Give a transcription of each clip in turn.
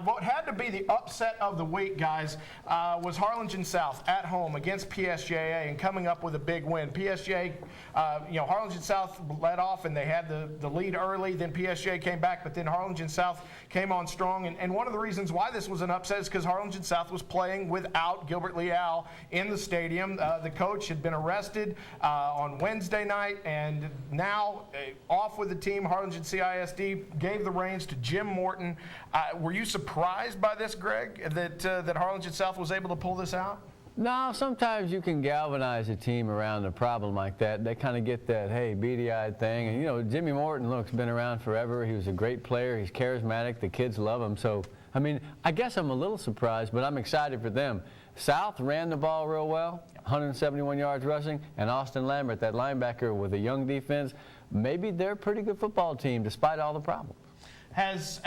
What had to be the upset of the week, guys, was Harlingen South at home against PSJA and coming up with a big win. PSJA, Harlingen South led off and they had the lead early. Then PSJA came back, but then Harlingen South came on strong. And one of the reasons why this was an upset is because Harlingen South was playing without Gilbert Leal in the stadium. The coach had been arrested on Wednesday night, and now off with the team. Harlingen CISD gave the reins to Jim Morton. Were you surprised by this, Greg, that Harlingen South was able to pull this out? No, sometimes you can galvanize a team around a problem like that. They kind of get that, hey, beady-eyed thing. And, Jimmy Morton, look, has been around forever. He was a great player. He's charismatic. The kids love him. So, I guess I'm a little surprised, but I'm excited for them. South ran the ball real well, 171 yards rushing, and Austin Lambert, that linebacker with a young defense, maybe they're a pretty good football team despite all the problems. Has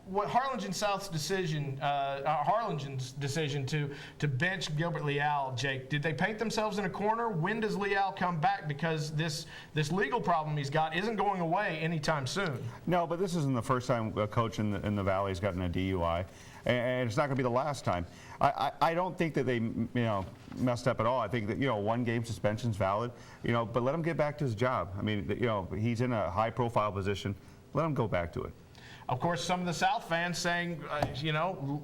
what Harlingen South's decision, Harlingen's decision to bench Gilbert Leal, Jake, did they paint themselves in a corner? When does Leal come back? Because this legal problem he's got isn't going away anytime soon. No, but this isn't the first time a coach in the Valley's gotten a DUI, and it's not going to be the last time. I don't think that they messed up at all. I think that one game suspension's valid, but let him get back to his job. He's in a high-profile position. Let him go back to it. Of course, some of the South fans saying,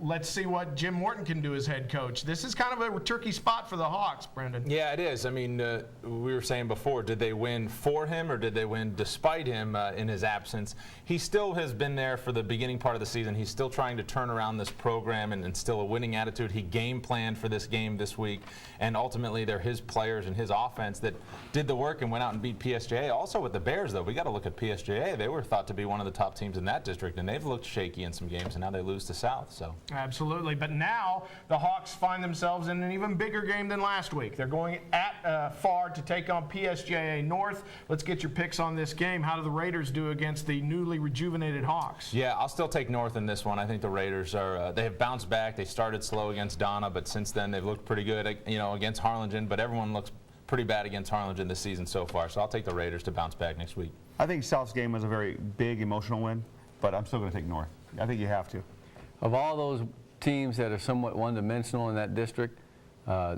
let's see what Jim Morton can do as head coach. This is kind of a tricky spot for the Hawks, Brendan. Yeah, it is. We were saying before, did they win for him or did they win despite him in his absence? He still has been there for the beginning part of the season. He's still trying to turn around this program and instill a winning attitude. He game planned for this game this week, and ultimately they're his players and his offense that did the work and went out and beat PSJA. Also with the Bears, though, we got to look at PSJA. They were thought to be one of the top teams in that district, and they've looked shaky in some games, and now they lose to South. So absolutely, but now the Hawks find themselves in an even bigger game than last week. They're going at Far to take on PSJA North. Let's get your picks on this game. How do the Raiders do against the newly rejuvenated Hawks? Yeah, I'll still take North in this one. I think the Raiders are they have bounced back. They started slow against Donna, but since then they've looked pretty good, against Harlingen. But everyone looks pretty bad against Harlingen this season so far. So I'll take the Raiders to bounce back next week. I think South's game was a very big emotional win, but I'm still going to take North. I think you have to. Of all those teams that are somewhat one-dimensional in that district,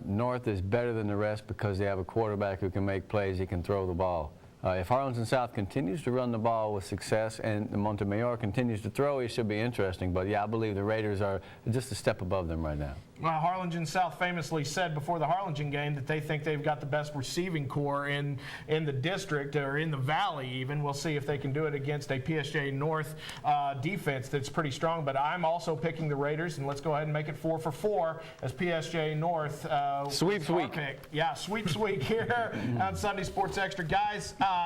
North is better than the rest because they have a quarterback who can make plays, he can throw the ball. If Harlingen South continues to run the ball with success and Montemayor continues to throw, it should be interesting. But, yeah, I believe the Raiders are just a step above them right now. Well, Harlingen South famously said before the Harlingen game that they think they've got the best receiving core in the district or in the Valley even. We'll see if they can do it against a PSJ North defense that's pretty strong. But I'm also picking the Raiders, and let's go ahead and make it 4 for 4 as PSJ North. Sweep week. Yeah, sweep week here on Sunday Sports Extra. Guys,